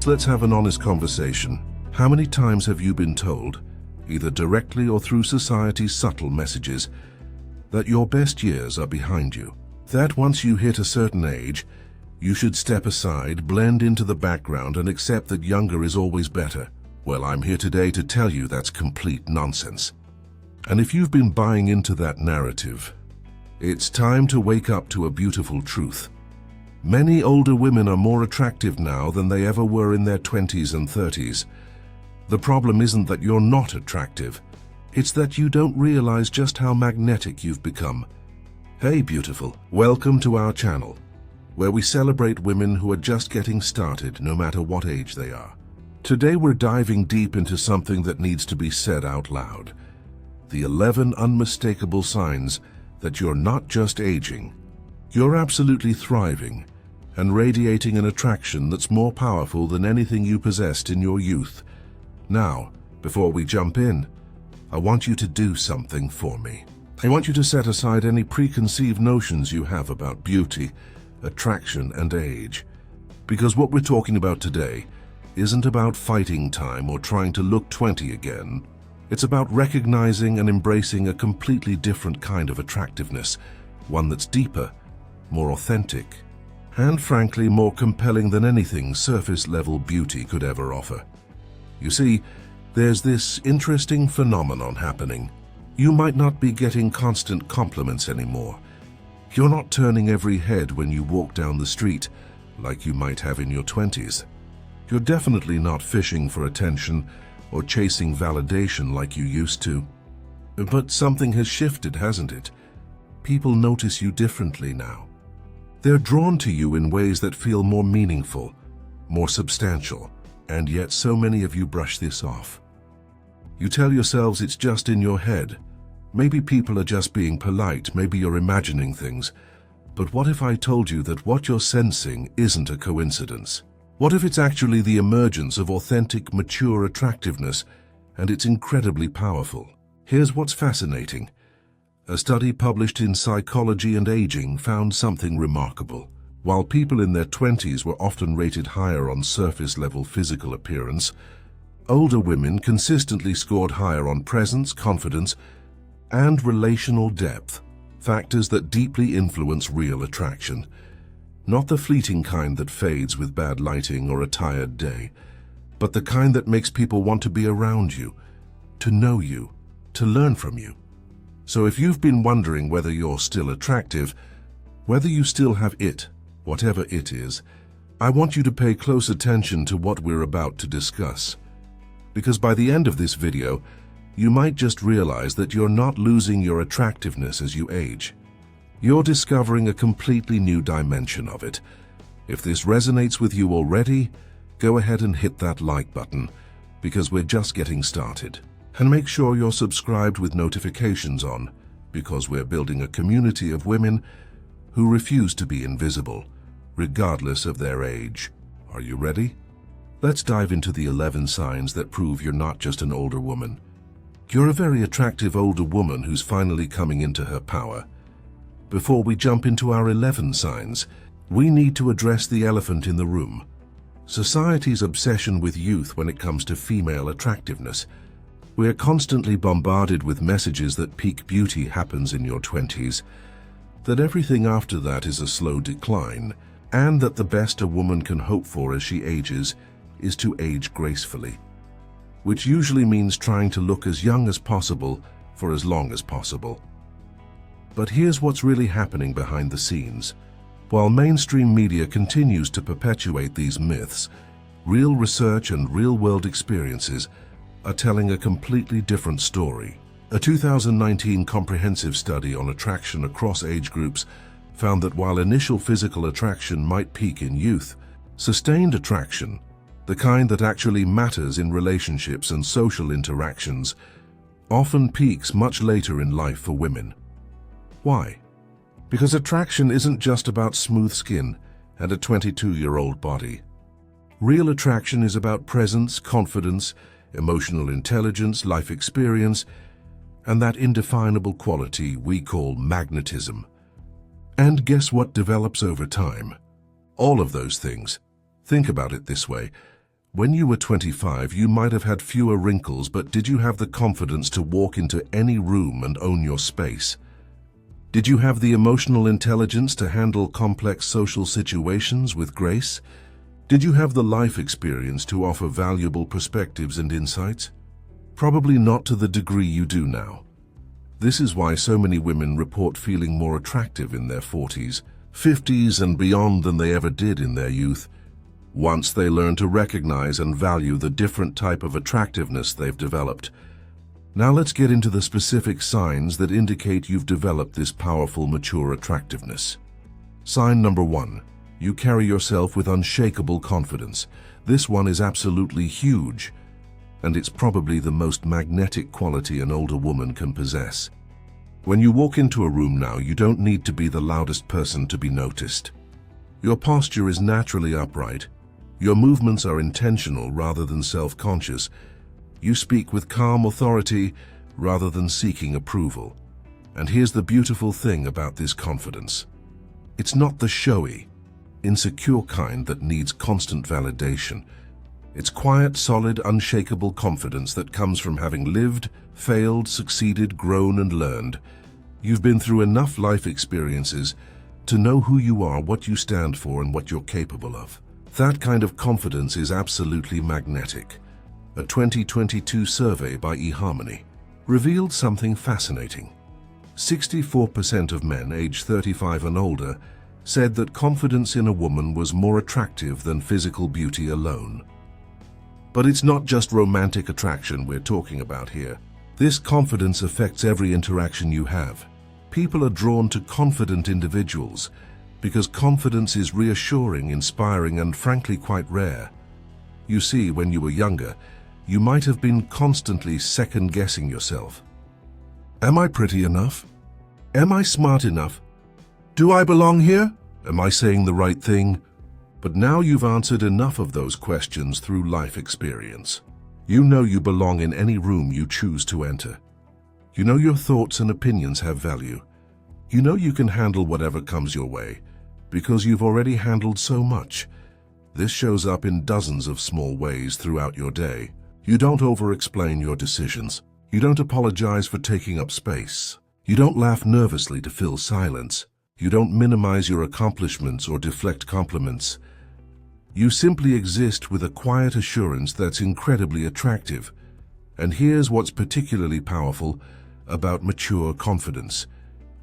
First, let's have an honest conversation. How many times have you been told, either directly or through society's subtle messages, that your best years are behind you? That once you hit a certain age, you should step aside, blend into the background, and accept that younger is always better? Well, I'm here today to tell you that's complete nonsense. And if you've been buying into that narrative, it's time to wake up to a beautiful truth. Many older women are more attractive now than they ever were in their 20s and 30s. The problem isn't that you're not attractive. It's that you don't realize just how magnetic you've become. Hey beautiful, welcome to our channel, where we celebrate women who are just getting started no matter what age they are. Today we're diving deep into something that needs to be said out loud. The 11 unmistakable signs that you're not just aging, you're absolutely thriving and radiating an attraction that's more powerful than anything you possessed in your youth. Now, before we jump in, I want you to do something for me. I want you to set aside any preconceived notions you have about beauty, attraction, and age. Because what we're talking about today isn't about fighting time or trying to look 20 again. It's about recognizing and embracing a completely different kind of attractiveness, one that's deeper, more authentic, and frankly more compelling than anything surface-level beauty could ever offer. You see, there's this interesting phenomenon happening. You might not be getting constant compliments anymore. You're not turning every head when you walk down the street like you might have in your 20s. You're definitely not fishing for attention or chasing validation like you used to. But something has shifted, hasn't it? People notice you differently now. They're drawn to you in ways that feel more meaningful, more substantial, and yet so many of you brush this off. You tell yourselves it's just in your head. Maybe people are just being polite, maybe you're imagining things. But what if I told you that what you're sensing isn't a coincidence? What if it's actually the emergence of authentic, mature attractiveness, and it's incredibly powerful? Here's what's fascinating. A study published in Psychology and Aging found something remarkable. While people in their 20s were often rated higher on surface-level physical appearance, older women consistently scored higher on presence, confidence, and relational depth, factors that deeply influence real attraction. Not the fleeting kind that fades with bad lighting or a tired day, but the kind that makes people want to be around you, to know you, to learn from you. So if you've been wondering whether you're still attractive, whether you still have it, whatever it is, I want you to pay close attention to what we're about to discuss. Because by the end of this video, you might just realize that you're not losing your attractiveness as you age. You're discovering a completely new dimension of it. If this resonates with you already, go ahead and hit that like button, because we're just getting started. And make sure you're subscribed with notifications on, because we're building a community of women who refuse to be invisible, regardless of their age. Are you ready? Let's dive into the 11 signs that prove you're not just an older woman. You're a very attractive older woman who's finally coming into her power. Before we jump into our 11 signs, we need to address the elephant in the room. Society's obsession with youth when it comes to female attractiveness. We're constantly bombarded with messages that peak beauty happens in your 20s, that everything after that is a slow decline, and that the best a woman can hope for as she ages is to age gracefully, which usually means trying to look as young as possible for as long as possible. But here's what's really happening behind the scenes. While mainstream media continues to perpetuate these myths, real research and real-world experiences are telling a completely different story. A 2019 comprehensive study on attraction across age groups found that while initial physical attraction might peak in youth, sustained attraction, the kind that actually matters in relationships and social interactions, often peaks much later in life for women. Why? Because attraction isn't just about smooth skin and a 22-year-old body. Real attraction is about presence, confidence, emotional intelligence, life experience, and that indefinable quality we call magnetism. And guess what develops over time? All of those things. Think about it this way. When you were 25, you might have had fewer wrinkles, but did you have the confidence to walk into any room and own your space? Did you have the emotional intelligence to handle complex social situations with grace? Did you have the life experience to offer valuable perspectives and insights? Probably not to the degree you do now. This is why so many women report feeling more attractive in their 40s, 50s, and beyond than they ever did in their youth, once they learn to recognize and value the different type of attractiveness they've developed. Now let's get into the specific signs that indicate you've developed this powerful, mature attractiveness. Sign number 1. You carry yourself with unshakable confidence. This one is absolutely huge, and it's probably the most magnetic quality an older woman can possess. When you walk into a room now, you don't need to be the loudest person to be noticed. Your posture is naturally upright. Your movements are intentional rather than self-conscious. You speak with calm authority rather than seeking approval. And here's the beautiful thing about this confidence. It's not the showy, insecure kind that needs constant validation. It's quiet, solid, unshakable confidence that comes from having lived, failed, succeeded, grown, and learned. You've been through enough life experiences to know who you are, what you stand for, and what you're capable of. That kind of confidence is absolutely magnetic. A 2022 survey by eHarmony revealed something fascinating. 64% of men aged 35 and older said that confidence in a woman was more attractive than physical beauty alone. But it's not just romantic attraction we're talking about here. This confidence affects every interaction you have. People are drawn to confident individuals because confidence is reassuring, inspiring, and frankly quite rare. You see, when you were younger, you might have been constantly second-guessing yourself. Am I pretty enough? Am I smart enough? Do I belong here? Am I saying the right thing? But now you've answered enough of those questions through life experience. You know you belong in any room you choose to enter. You know your thoughts and opinions have value. You know you can handle whatever comes your way, because you've already handled so much. This shows up in dozens of small ways throughout your day. You don't over-explain your decisions. You don't apologize for taking up space. You don't laugh nervously to fill silence. You don't minimize your accomplishments or deflect compliments. You simply exist with a quiet assurance that's incredibly attractive. And here's what's particularly powerful about mature confidence.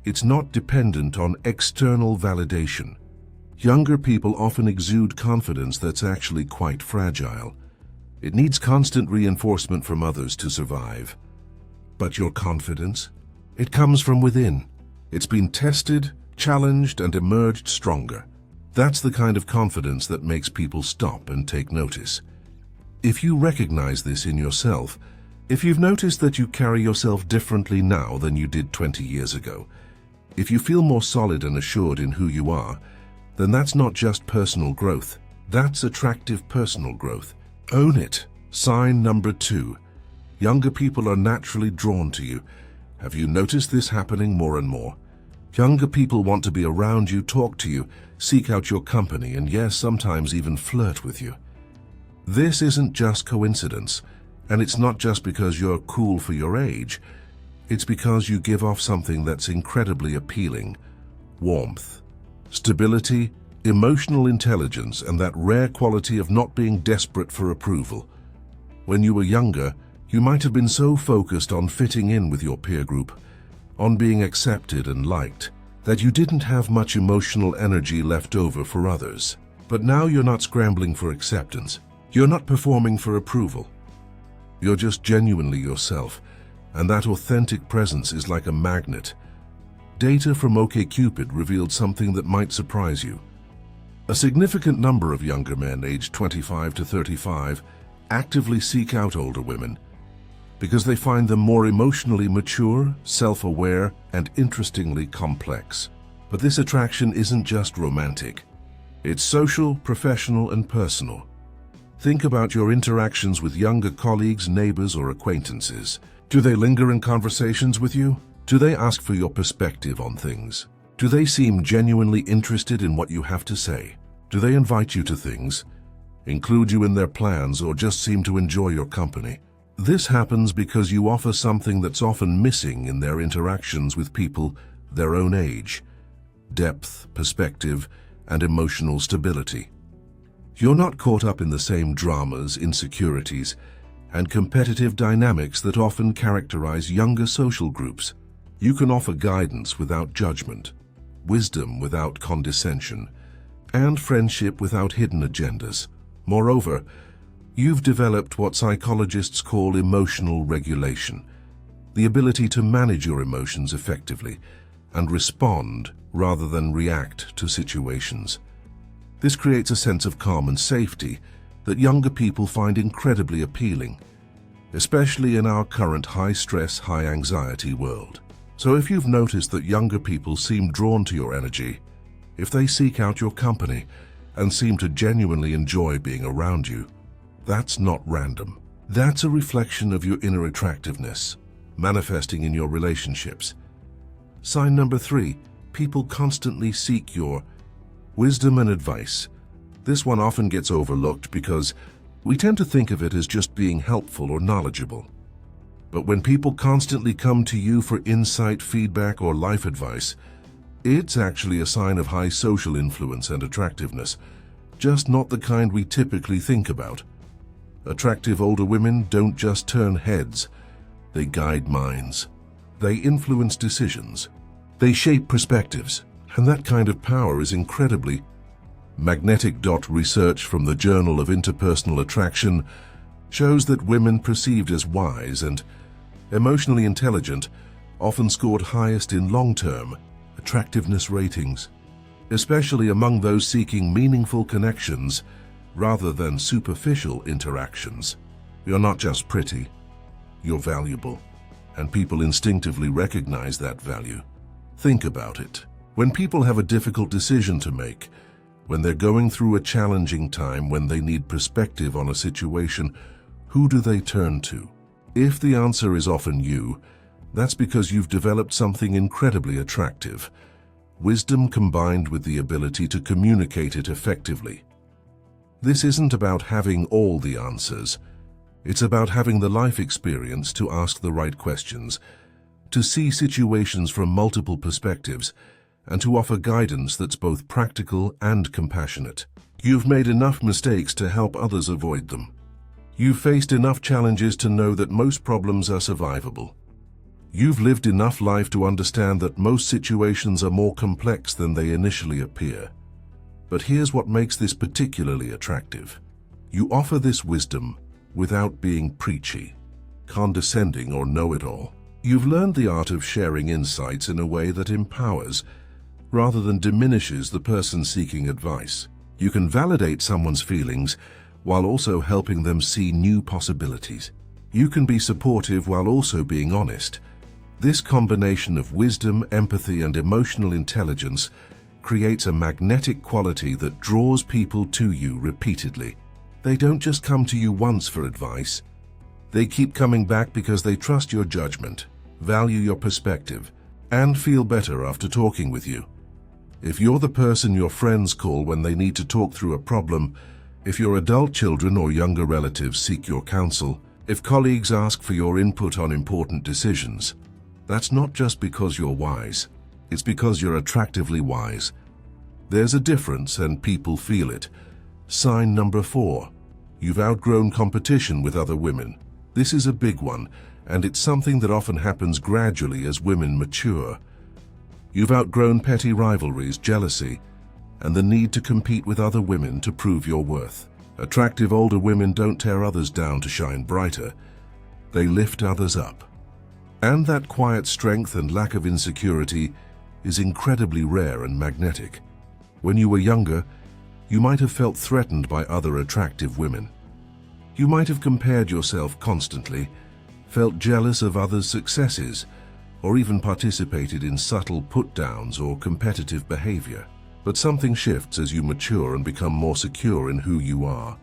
It's not dependent on external validation. Younger people often exude confidence that's actually quite fragile. It needs constant reinforcement from others to survive. But your confidence? It comes from within. It's been tested, challenged, and emerged stronger. That's the kind of confidence that makes people stop and take notice. If you recognize this in yourself, if you've noticed that you carry yourself differently now than you did 20 years ago, if you feel more solid and assured in who you are, then that's not just personal growth. That's attractive personal growth. Own it. Sign number 2. Younger people are naturally drawn to you. Have you noticed this happening more and more? Younger people want to be around you, talk to you, seek out your company, and yes, sometimes even flirt with you. This isn't just coincidence, and it's not just because you're cool for your age. It's because you give off something that's incredibly appealing: warmth, stability, emotional intelligence, and that rare quality of not being desperate for approval. When you were younger, you might have been so focused on fitting in with your peer group, on being accepted and liked, that you didn't have much emotional energy left over for others. But now you're not scrambling for acceptance. You're not performing for approval. You're just genuinely yourself, and that authentic presence is like a magnet. Data from OkCupid revealed something that might surprise you. A significant number of younger men aged 25 to 35 actively seek out older women because they find them more emotionally mature, self-aware, and interestingly complex. But this attraction isn't just romantic. It's social, professional, and personal. Think about your interactions with younger colleagues, neighbors, or acquaintances. Do they linger in conversations with you? Do they ask for your perspective on things? Do they seem genuinely interested in what you have to say? Do they invite you to things? include you in their plans, or just seem to enjoy your company. This happens because you offer something that's often missing in their interactions with people their own age: depth, perspective, and emotional stability. You're not caught up in the same dramas, insecurities, and competitive dynamics that often characterize younger social groups. You can offer guidance without judgment, wisdom without condescension, and friendship without hidden agendas. Moreover, you've developed what psychologists call emotional regulation, the ability to manage your emotions effectively and respond rather than react to situations. This creates a sense of calm and safety that younger people find incredibly appealing, especially in our current high-stress, high-anxiety world. So if you've noticed that younger people seem drawn to your energy, if they seek out your company and seem to genuinely enjoy being around you, that's not random. That's a reflection of your inner attractiveness, manifesting in your relationships. Sign number 3, people constantly seek your wisdom and advice. This one often gets overlooked because we tend to think of it as just being helpful or knowledgeable. But when people constantly come to you for insight, feedback, or life advice, it's actually a sign of high social influence and attractiveness, just not the kind we typically think about. Attractive older women don't just turn heads, they guide minds. They influence decisions. They shape perspectives, and that kind of power is incredibly magnetic. Research from the Journal of Interpersonal Attraction shows that women perceived as wise and emotionally intelligent often scored highest in long-term attractiveness ratings, especially among those seeking meaningful connections rather than superficial interactions. You're not just pretty, you're valuable, and people instinctively recognize that value. Think about it. When people have a difficult decision to make, when they're going through a challenging time, when they need perspective on a situation, who do they turn to? If the answer is often you, that's because you've developed something incredibly attractive: wisdom combined with the ability to communicate it effectively. This isn't about having all the answers. It's about having the life experience to ask the right questions, to see situations from multiple perspectives, and to offer guidance that's both practical and compassionate. You've made enough mistakes to help others avoid them. You've faced enough challenges to know that most problems are survivable. You've lived enough life to understand that most situations are more complex than they initially appear. But here's what makes this particularly attractive. You offer this wisdom without being preachy, condescending, or know-it-all. You've learned the art of sharing insights in a way that empowers rather than diminishes the person seeking advice. You can validate someone's feelings while also helping them see new possibilities. You can be supportive while also being honest. This combination of wisdom, empathy, and emotional intelligence creates a magnetic quality that draws people to you repeatedly. They don't just come to you once for advice. They keep coming back because they trust your judgment, value your perspective, and feel better after talking with you. If you're the person your friends call when they need to talk through a problem, if your adult children or younger relatives seek your counsel, if colleagues ask for your input on important decisions, that's not just because you're wise. It's because you're attractively wise. There's a difference, and people feel it. Sign number 4. You've outgrown competition with other women. This is a big one, and it's something that often happens gradually as women mature. You've outgrown petty rivalries, jealousy, and the need to compete with other women to prove your worth. Attractive older women don't tear others down to shine brighter. They lift others up. And that quiet strength and lack of insecurity is incredibly rare and magnetic. When you were younger, you might have felt threatened by other attractive women. You might have compared yourself constantly, felt jealous of others' successes, or even participated in subtle put-downs or competitive behavior. But something shifts as you mature and become more secure in who you are.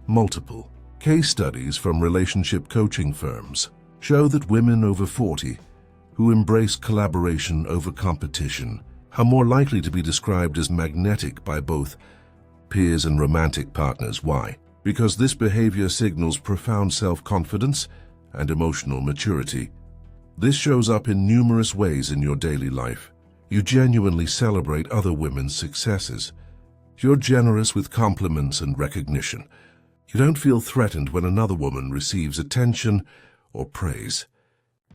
Multiple case studies from relationship coaching firms show that women over 40 who embrace collaboration over competition are more likely to be described as magnetic by both peers and romantic partners. Why? Because this behavior signals profound self-confidence and emotional maturity. This shows up in numerous ways in your daily life. You genuinely celebrate other women's successes. You're generous with compliments and recognition. You don't feel threatened when another woman receives attention or praise.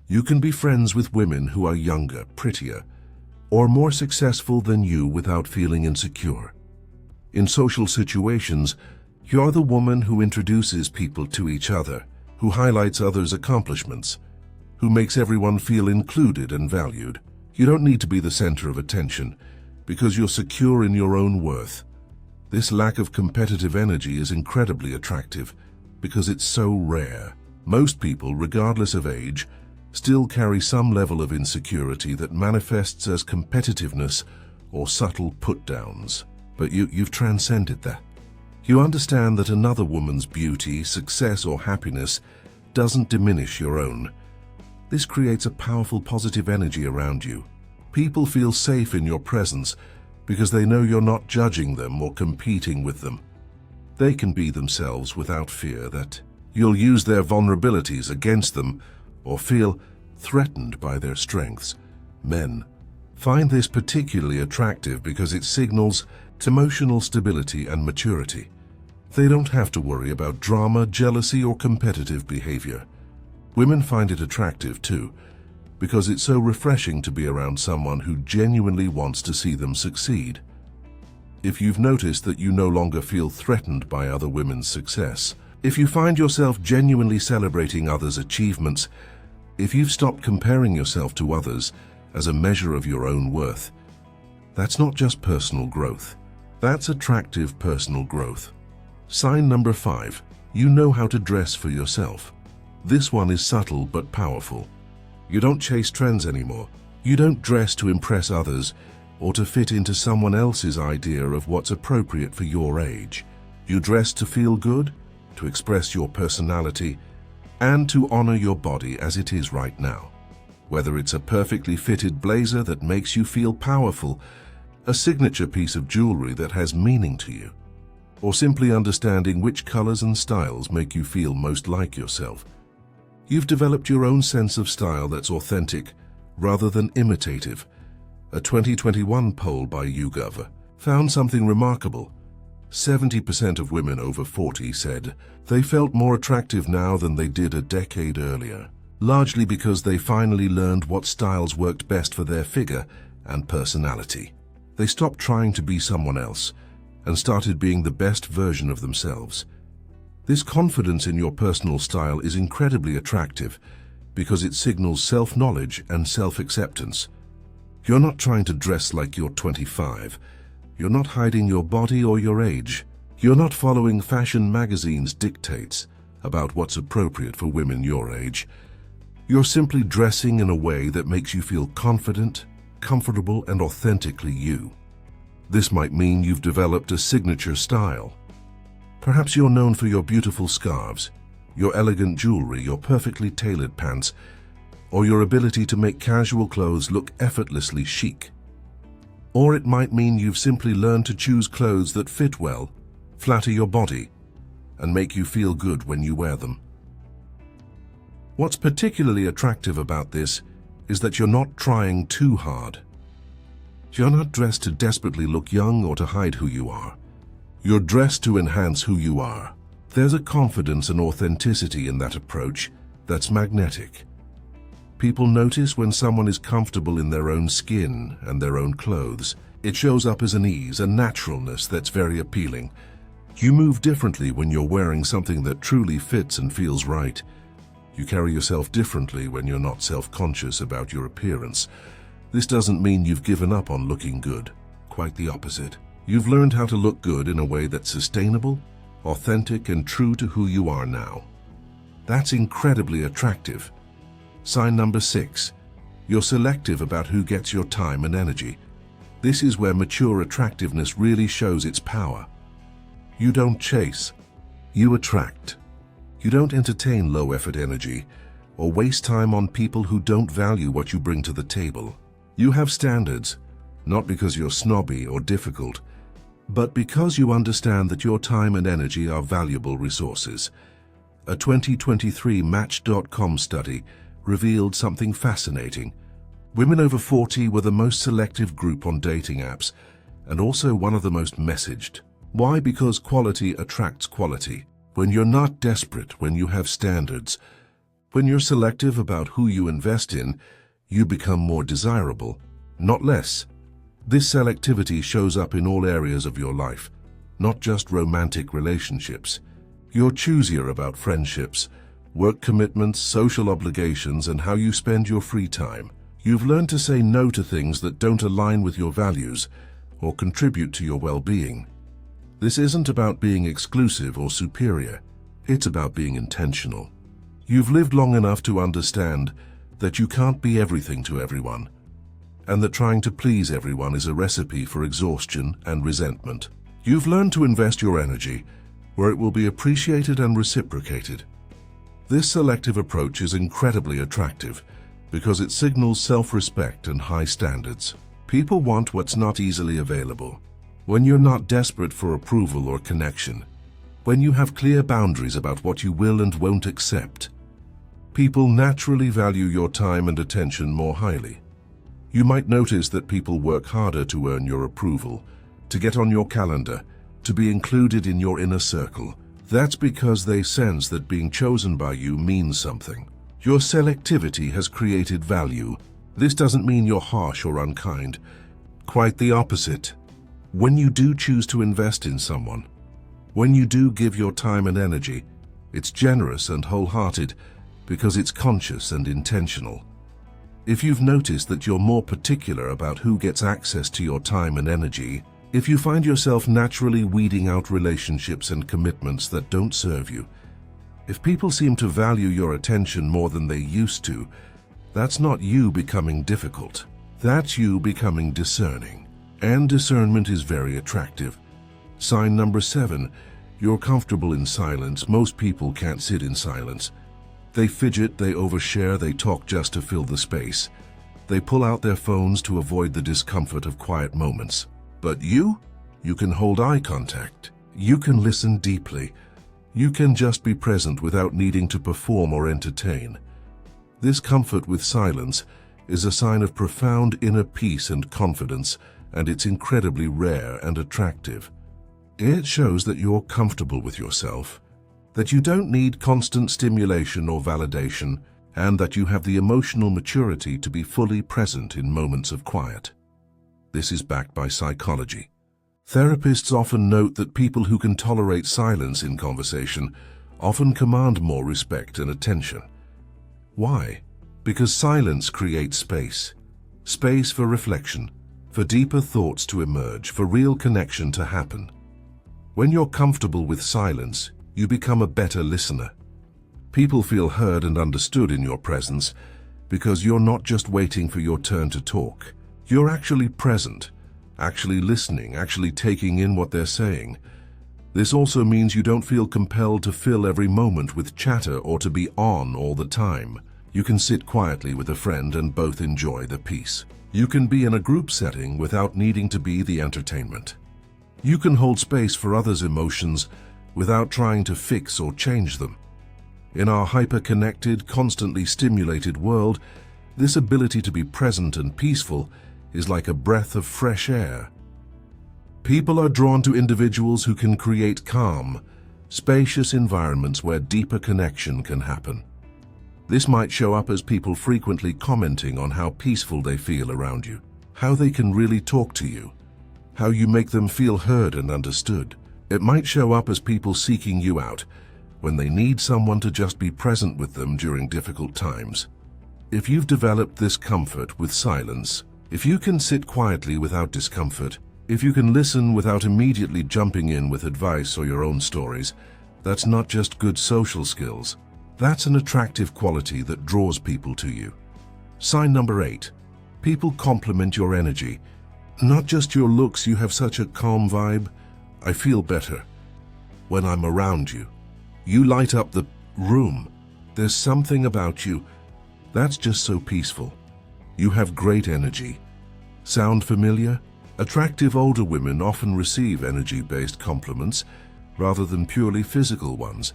You can be friends with women who are younger, prettier, or more successful than you without feeling insecure. In social situations, you're the woman who introduces people to each other, who highlights others' accomplishments, who makes everyone feel included and valued. You don't need to be the center of attention because you're secure in your own worth. This lack of competitive energy is incredibly attractive because it's so rare. Most people, regardless of age, still carry some level of insecurity that manifests as competitiveness or subtle put-downs. But you've transcended that. You understand that another woman's beauty, success, or happiness doesn't diminish your own. This creates a powerful positive energy around you. People feel safe in your presence because they know you're not judging them or competing with them. They can be themselves without fear that you'll use their vulnerabilities against them or feel threatened by their strengths. Men find this particularly attractive because it signals emotional stability and maturity. They don't have to worry about drama, jealousy, or competitive behavior. Women find it attractive too, because it's so refreshing to be around someone who genuinely wants to see them succeed. If you've noticed that you no longer feel threatened by other women's success, if you find yourself genuinely celebrating others' achievements, if you've stopped comparing yourself to others as a measure of your own worth, that's not just personal growth. That's attractive personal growth. Sign number 5. You know how to dress for yourself. This one is subtle but powerful. You don't chase trends anymore. You don't dress to impress others or to fit into someone else's idea of what's appropriate for your age. You dress to feel good, to express your personality, and to honor your body as it is right now. Whether it's a perfectly fitted blazer that makes you feel powerful, a signature piece of jewelry that has meaning to you, or simply understanding which colors and styles make you feel most like yourself. You've developed your own sense of style that's authentic rather than imitative. A 2021 poll by YouGov found something remarkable. 70% of women over 40 said they felt more attractive now than they did a decade earlier, largely because they finally learned what styles worked best for their figure and personality. They stopped trying to be someone else and started being the best version of themselves. This confidence in your personal style is incredibly attractive because it signals self-knowledge and self-acceptance. You're not trying to dress like you're 25. You're not hiding your body or your age. You're not following fashion magazines' dictates about what's appropriate for women your age. You're simply dressing in a way that makes you feel confident, comfortable, and authentically you. This might mean you've developed a signature style. Perhaps you're known for your beautiful scarves, your elegant jewelry, your perfectly tailored pants, or your ability to make casual clothes look effortlessly chic. Or it might mean you've simply learned to choose clothes that fit well, flatter your body, and make you feel good when you wear them. What's particularly attractive about this is that you're not trying too hard. You're not dressed to desperately look young or to hide who you are. You're dressed to enhance who you are. There's a confidence and authenticity in that approach that's magnetic. People notice when someone is comfortable in their own skin and their own clothes. It shows up as an ease, a naturalness that's very appealing. You move differently when you're wearing something that truly fits and feels right. You carry yourself differently when you're not self-conscious about your appearance. This doesn't mean you've given up on looking good. Quite the opposite. You've learned how to look good in a way that's sustainable, authentic, and true to who you are now. That's incredibly attractive. Sign number 6. You're selective about who gets your time and energy. This is where mature attractiveness really shows its power. You don't chase. You attract. You don't entertain low-effort energy or waste time on people who don't value what you bring to the table. You have standards, not because you're snobby or difficult, but because you understand that your time and energy are valuable resources. A 2023 Match.com study revealed something fascinating. Women over 40 were the most selective group on dating apps, and also one of the most messaged. Why? Because quality attracts quality. When you're not desperate, when you have standards, when you're selective about who you invest in, you become more desirable, not less. This selectivity shows up in all areas of your life, not just romantic relationships. You're choosier about friendships, work commitments, social obligations, and how you spend your free time. You've learned to say no to things that don't align with your values or contribute to your well-being. This isn't about being exclusive or superior. It's about being intentional. You've lived long enough to understand that you can't be everything to everyone, and that trying to please everyone is a recipe for exhaustion and resentment. You've learned to invest your energy where it will be appreciated and reciprocated. This selective approach is incredibly attractive because it signals self-respect and high standards. People want what's not easily available. When you're not desperate for approval or connection, when you have clear boundaries about what you will and won't accept, people naturally value your time and attention more highly. You might notice that people work harder to earn your approval, to get on your calendar, to be included in your inner circle. That's because they sense that being chosen by you means something. Your selectivity has created value. This doesn't mean you're harsh or unkind. Quite the opposite. When you do choose to invest in someone, when you do give your time and energy, it's generous and wholehearted because it's conscious and intentional. If you've noticed that you're more particular about who gets access to your time and energy, if you find yourself naturally weeding out relationships and commitments that don't serve you, if people seem to value your attention more than they used to, that's not you becoming difficult. That's you becoming discerning. And discernment is very attractive. Sign number 7, you're comfortable in silence. Most people can't sit in silence. They fidget, they overshare, they talk just to fill the space. They pull out their phones to avoid the discomfort of quiet moments. But you can hold eye contact. You can listen deeply. You can just be present without needing to perform or entertain. This comfort with silence is a sign of profound inner peace and confidence, and it's incredibly rare and attractive. It shows that you're comfortable with yourself, that you don't need constant stimulation or validation, and that you have the emotional maturity to be fully present in moments of quiet. This is backed by psychology. Therapists often note that people who can tolerate silence in conversation often command more respect and attention. Why? Because silence creates space. Space for reflection, for deeper thoughts to emerge, for real connection to happen. When you're comfortable with silence, you become a better listener. People feel heard and understood in your presence because you're not just waiting for your turn to talk. You're actually present, actually listening, actually taking in what they're saying. This also means you don't feel compelled to fill every moment with chatter or to be on all the time. You can sit quietly with a friend and both enjoy the peace. You can be in a group setting without needing to be the entertainment. You can hold space for others' emotions without trying to fix or change them. In our hyper-connected, constantly stimulated world, this ability to be present and peaceful is like a breath of fresh air. People are drawn to individuals who can create calm, spacious environments where deeper connection can happen. This might show up as people frequently commenting on how peaceful they feel around you, how they can really talk to you, how you make them feel heard and understood. It might show up as people seeking you out when they need someone to just be present with them during difficult times. If you've developed this comfort with silence, if you can sit quietly without discomfort, if you can listen without immediately jumping in with advice or your own stories, that's not just good social skills. That's an attractive quality that draws people to you. Sign number 8. People compliment your energy. Not just your looks, you have such a calm vibe. I feel better when I'm around you. You light up the room. There's something about you that's just so peaceful. You have great energy. Sound familiar? Attractive older women often receive energy-based compliments rather than purely physical ones,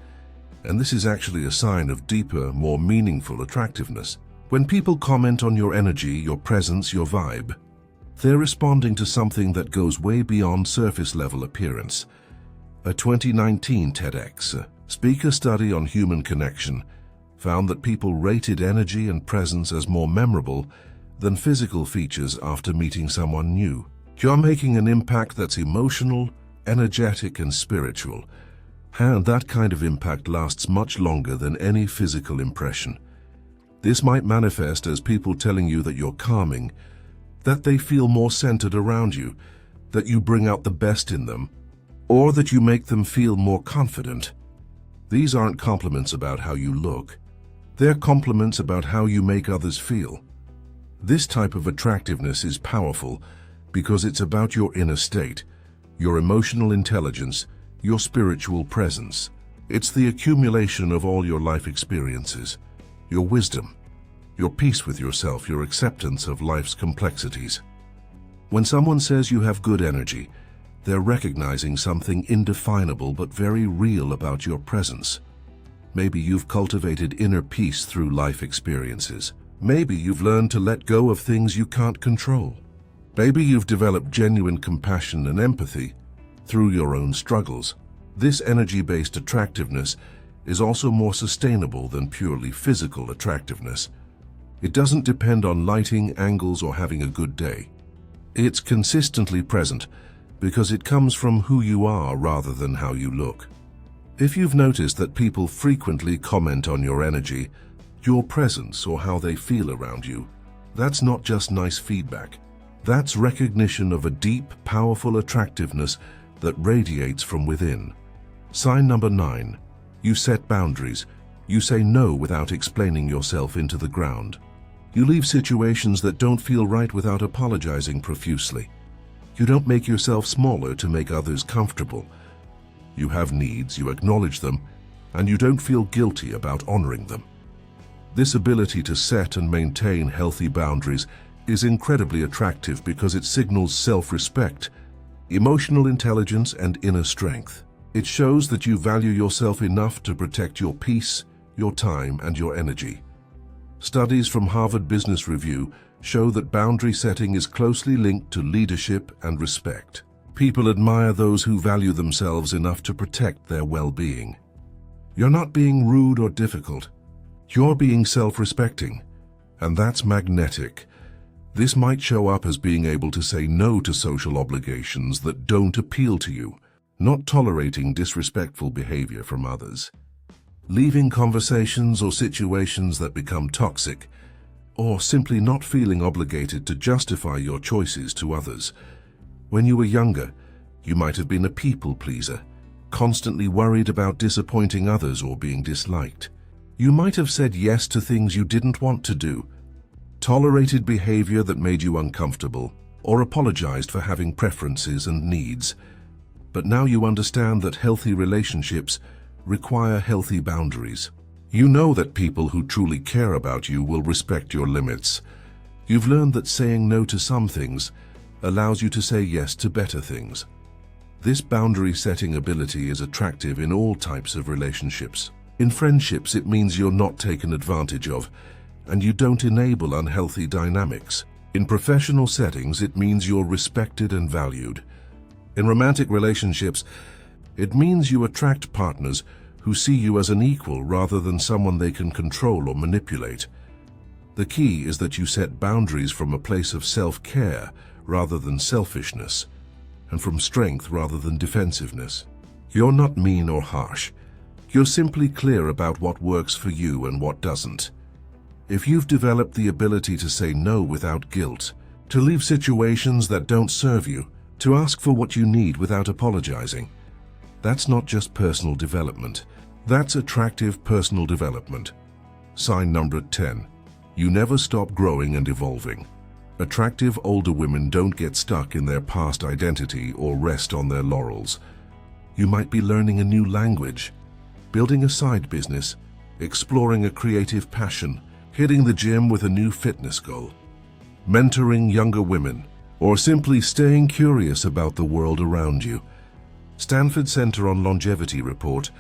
and this is actually a sign of deeper, more meaningful attractiveness. When people comment on your energy, your presence, your vibe, they're responding to something that goes way beyond surface-level appearance. A 2019 TEDx speaker study on human connection found that people rated energy and presence as more memorable than physical features after meeting someone new. You're making an impact that's emotional, energetic, and spiritual, and that kind of impact lasts much longer than any physical impression. This might manifest as people telling you that you're calming, that they feel more centered around you, that you bring out the best in them, or that you make them feel more confident. These aren't compliments about how you look. They're compliments about how you make others feel. This type of attractiveness is powerful because it's about your inner state, your emotional intelligence, your spiritual presence. It's the accumulation of all your life experiences, your wisdom, your peace with yourself, your acceptance of life's complexities. When someone says you have good energy, they're recognizing something indefinable but very real about your presence. Maybe you've cultivated inner peace through life experiences. Maybe you've learned to let go of things you can't control. Maybe you've developed genuine compassion and empathy through your own struggles. This energy-based attractiveness is also more sustainable than purely physical attractiveness. It doesn't depend on lighting, angles, or having a good day. It's consistently present because it comes from who you are rather than how you look. If you've noticed that people frequently comment on your energy, your presence, or how they feel around you, that's not just nice feedback. That's recognition of a deep, powerful attractiveness that radiates from within. Sign number 9. You set boundaries. You say no without explaining yourself into the ground. You leave situations that don't feel right without apologizing profusely. You don't make yourself smaller to make others comfortable. You have needs, you acknowledge them, and you don't feel guilty about honoring them. This ability to set and maintain healthy boundaries is incredibly attractive because it signals self-respect, emotional intelligence, and inner strength. It shows that you value yourself enough to protect your peace, your time, and your energy. Studies from Harvard Business Review show that boundary setting is closely linked to leadership and respect. People admire those who value themselves enough to protect their well-being. You're not being rude or difficult. You're being self-respecting, and that's magnetic. This might show up as being able to say no to social obligations that don't appeal to you, not tolerating disrespectful behavior from others, leaving conversations or situations that become toxic, or simply not feeling obligated to justify your choices to others. When you were younger, you might have been a people pleaser, constantly worried about disappointing others or being disliked. You might have said yes to things you didn't want to do, tolerated behavior that made you uncomfortable, or apologized for having preferences and needs. But now you understand that healthy relationships require healthy boundaries. You know that people who truly care about you will respect your limits. You've learned that saying no to some things allows you to say yes to better things. This boundary-setting ability is attractive in all types of relationships. In friendships, it means you're not taken advantage of, and you don't enable unhealthy dynamics. In professional settings, it means you're respected and valued. In romantic relationships, it means you attract partners who see you as an equal rather than someone they can control or manipulate. The key is that you set boundaries from a place of self-care rather than selfishness, and from strength rather than defensiveness. You're not mean or harsh. You're simply clear about what works for you and what doesn't. If you've developed the ability to say no without guilt, to leave situations that don't serve you, to ask for what you need without apologizing, that's not just personal development. That's attractive personal development. Sign number 10. You never stop growing and evolving. Attractive older women don't get stuck in their past identity or rest on their laurels. You might be learning a new language, building a side business, exploring a creative passion, hitting the gym with a new fitness goal, mentoring younger women, or simply staying curious about the world around you. Stanford Center on Longevity report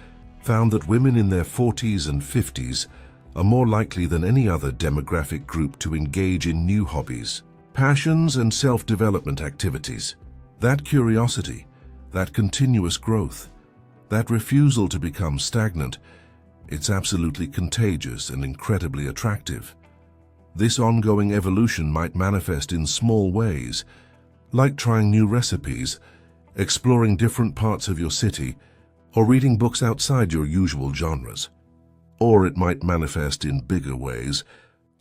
found that women in their 40s and 50s are more likely than any other demographic group to engage in new hobbies, passions, and self-development activities. That curiosity, that continuous growth, that refusal to become stagnant, it's absolutely contagious and incredibly attractive. This ongoing evolution might manifest in small ways, like trying new recipes, exploring different parts of your city, or reading books outside your usual genres. Or it might manifest in bigger ways,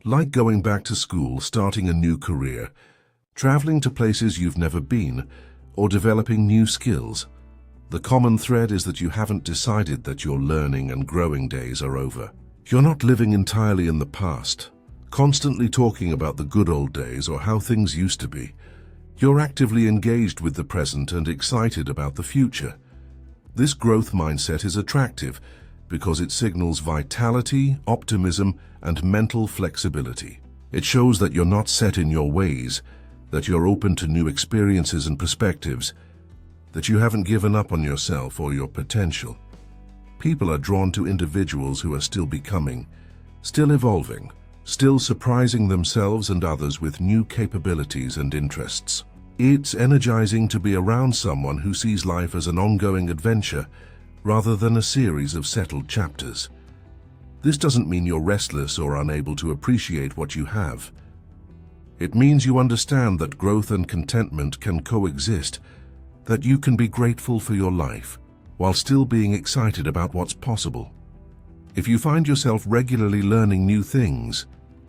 like going back to school, starting a new career, traveling to places you've never been, or developing new skills. The common thread is that you haven't decided that your learning and growing days are over. You're not living entirely in the past, constantly talking about the good old days or how things used to be. You're actively engaged with the present and excited about the future. This growth mindset is attractive because it signals vitality, optimism, and mental flexibility. It shows that you're not set in your ways, that you're open to new experiences and perspectives, that you haven't given up on yourself or your potential. People are drawn to individuals who are still becoming, still evolving, still surprising themselves and others with new capabilities and interests. It's energizing to be around someone who sees life as an ongoing adventure rather than a series of settled chapters. This doesn't mean you're restless or unable to appreciate what you have. It means you understand that growth and contentment can coexist, that you can be grateful for your life while still being excited about what's possible. If you find yourself regularly learning new things,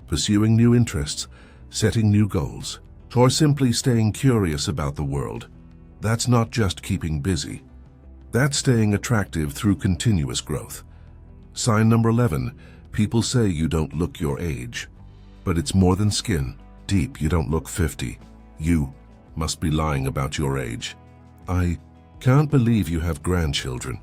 pursuing new interests, setting new goals, or simply staying curious about the world, that's not just keeping busy. That's staying attractive through continuous growth. Sign number 11, people say you don't look your age. But it's more than skin. Deep, you don't look 50. You must be lying about your age. I can't believe you have grandchildren.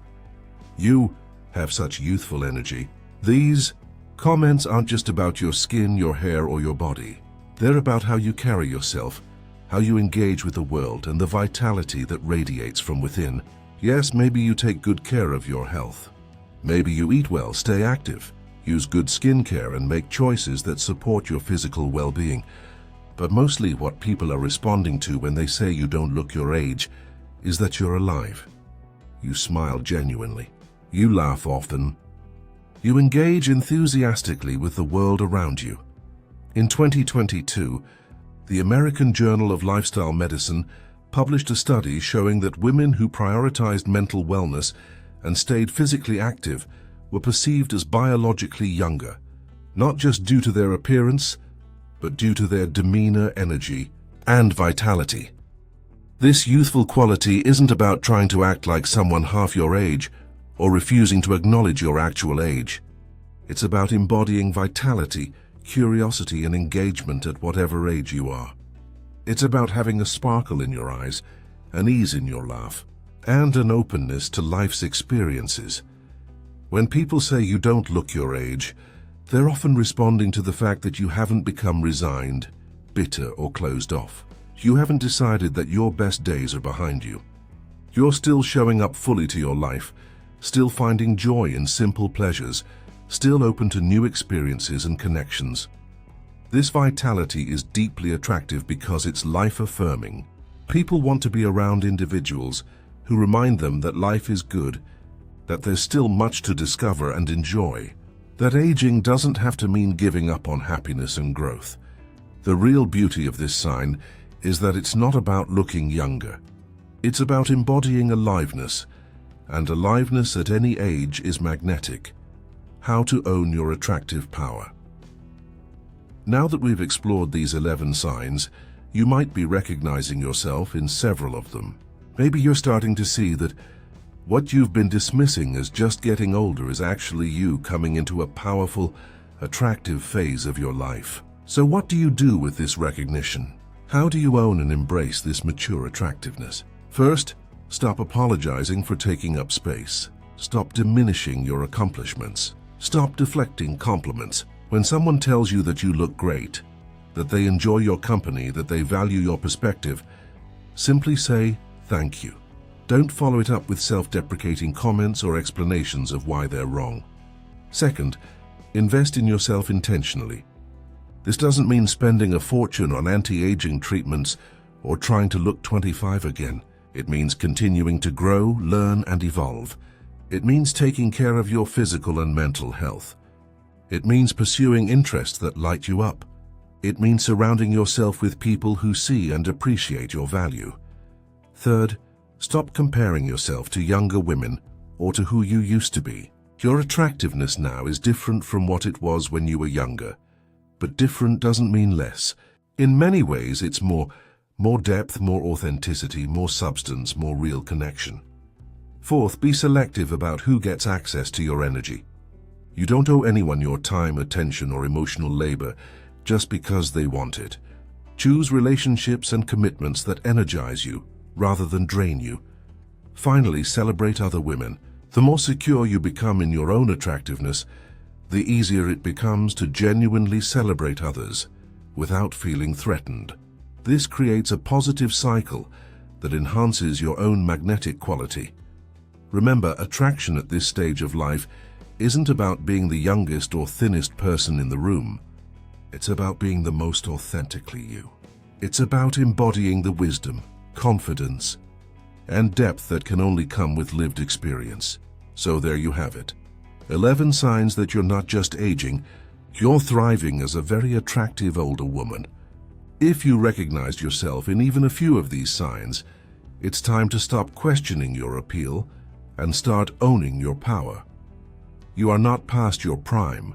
You have such youthful energy. These comments aren't just about your skin, your hair, or your body. They're about how you carry yourself, how you engage with the world, and the vitality that radiates from within. Yes, maybe you take good care of your health. Maybe you eat well, stay active, use good skincare, and make choices that support your physical well-being. But mostly what people are responding to when they say you don't look your age is that you're alive. You smile genuinely. You laugh often. You engage enthusiastically with the world around you. In 2022, the American Journal of Lifestyle Medicine published a study showing that women who prioritized mental wellness and stayed physically active were perceived as biologically younger, not just due to their appearance, but due to their demeanor, energy, and vitality. This youthful quality isn't about trying to act like someone half your age or refusing to acknowledge your actual age. It's about embodying vitality, curiosity, and engagement at whatever age you are. It's about having a sparkle in your eyes, an ease in your laugh, and an openness to life's experiences. When people say you don't look your age, they're often responding to the fact that you haven't become resigned, bitter, or closed off. You haven't decided that your best days are behind you. You're still showing up fully to your life, still finding joy in simple pleasures, still open to new experiences and connections. This vitality is deeply attractive because it's life-affirming. People want to be around individuals who remind them that life is good, that there's still much to discover and enjoy, that aging doesn't have to mean giving up on happiness and growth. The real beauty of this sign is that it's not about looking younger. It's about embodying aliveness, and aliveness at any age is magnetic. How to own your attractive power. Now that we've explored these 11 signs, you might be recognizing yourself in several of them. Maybe you're starting to see that what you've been dismissing as just getting older is actually you coming into a powerful, attractive phase of your life. So what do you do with this recognition? How do you own and embrace this mature attractiveness? First, stop apologizing for taking up space. Stop diminishing your accomplishments. Stop deflecting compliments. When someone tells you that you look great, that they enjoy your company, that they value your perspective, simply say thank you. Don't follow it up with self-deprecating comments or explanations of why they're wrong. Second, invest in yourself intentionally. This doesn't mean spending a fortune on anti-aging treatments or trying to look 25 again. It means continuing to grow, learn, and evolve. It means taking care of your physical and mental health. It means pursuing interests that light you up. It means surrounding yourself with people who see and appreciate your value. Third, stop comparing yourself to younger women or to who you used to be. Your attractiveness now is different from what it was when you were younger. But different doesn't mean less. In many ways, it's more depth, more authenticity, more substance, more real connection. Fourth, be selective about who gets access to your energy. You don't owe anyone your time, attention, or emotional labor just because they want it. Choose relationships and commitments that energize you rather than drain you. Finally, celebrate other women. The more secure you become in your own attractiveness, the easier it becomes to genuinely celebrate others without feeling threatened. This creates a positive cycle that enhances your own magnetic quality. Remember, attraction at this stage of life isn't about being the youngest or thinnest person in the room. It's about being the most authentically you. It's about embodying the wisdom, confidence, and depth that can only come with lived experience. So there you have it. 11 signs that you're not just aging, you're thriving as a very attractive older woman. If you recognized yourself in even a few of these signs, it's time to stop questioning your appeal and start owning your power. You are not past your prime.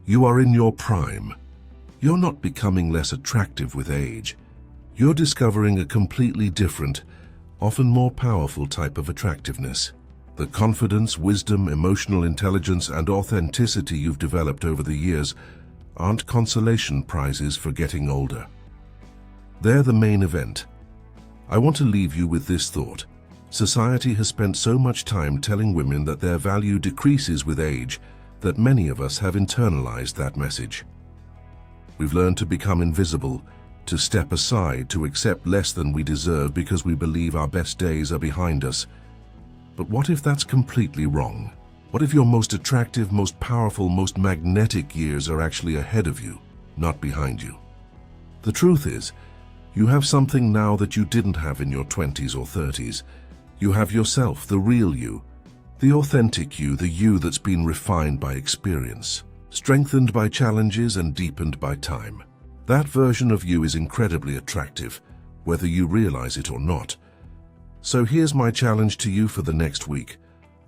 You are in your prime. You're not becoming less attractive with age. You're discovering a completely different, often more powerful type of attractiveness. The confidence, wisdom, emotional intelligence, and authenticity you've developed over the years aren't consolation prizes for getting older. They're the main event. I want to leave you with this thought. Society has spent so much time telling women that their value decreases with age that many of us have internalized that message. We've learned to become invisible, to step aside, to accept less than we deserve because we believe our best days are behind us. But what if that's completely wrong? What if your most attractive, most powerful, most magnetic years are actually ahead of you, not behind you? The truth is, you have something now that you didn't have in your 20s or 30s. You have yourself, the real you, the authentic you, the you that's been refined by experience, strengthened by challenges and deepened by time. That version of you is incredibly attractive, whether you realize it or not. So here's my challenge to you for the next week.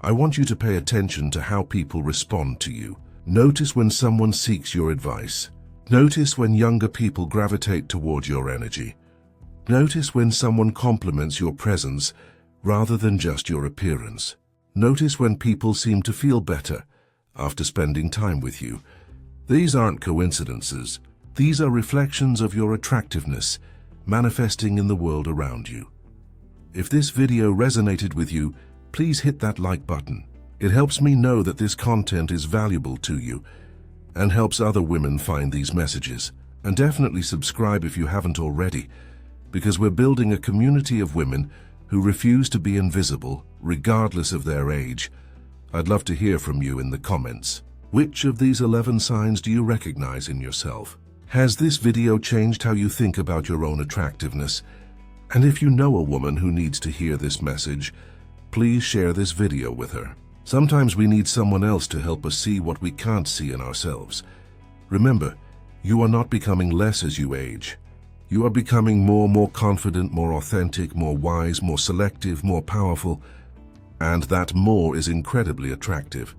I want you to pay attention to how people respond to you. Notice when someone seeks your advice. Notice when younger people gravitate toward your energy. Notice when someone compliments your presence rather than just your appearance. Notice when people seem to feel better after spending time with you. These aren't coincidences. These are reflections of your attractiveness manifesting in the world around you. If this video resonated with you, please hit that like button. It helps me know that this content is valuable to you and helps other women find these messages. And definitely subscribe if you haven't already, because we're building a community of women who refuse to be invisible, regardless of their age. I'd love to hear from you in the comments. Which of these 11 signs do you recognize in yourself? Has this video changed how you think about your own attractiveness? And if you know a woman who needs to hear this message, please share this video with her. Sometimes we need someone else to help us see what we can't see in ourselves. Remember, you are not becoming less as you age. You are becoming more confident, more authentic, more wise, more selective, more powerful, and that more is incredibly attractive.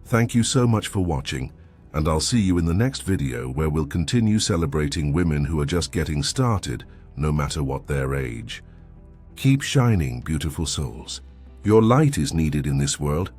Thank you so much for watching, and I'll see you in the next video where we'll continue celebrating women who are just getting started, no matter what their age. Keep shining, beautiful souls. Your light is needed in this world,